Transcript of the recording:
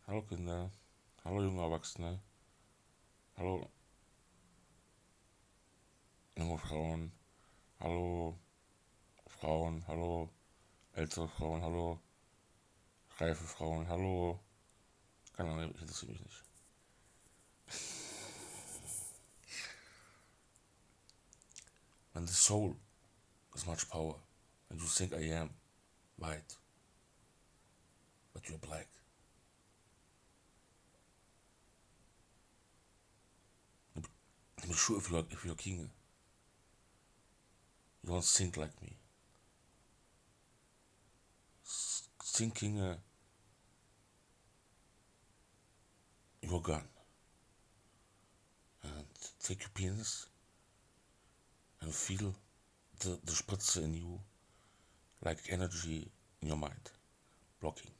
Hallo Kinder, hallo junge Erwachsene, hallo junge Frauen, hallo ältere Frauen, hallo reife Frauen, hallo, keine Ahnung, ich interessiere mich nicht. When the soul has much power and you think I am white, but you're black. I'm sure if you're king, you won't think like me. Thinking your gun and take your penis and feel the spritze in you like energy in your mind blocking.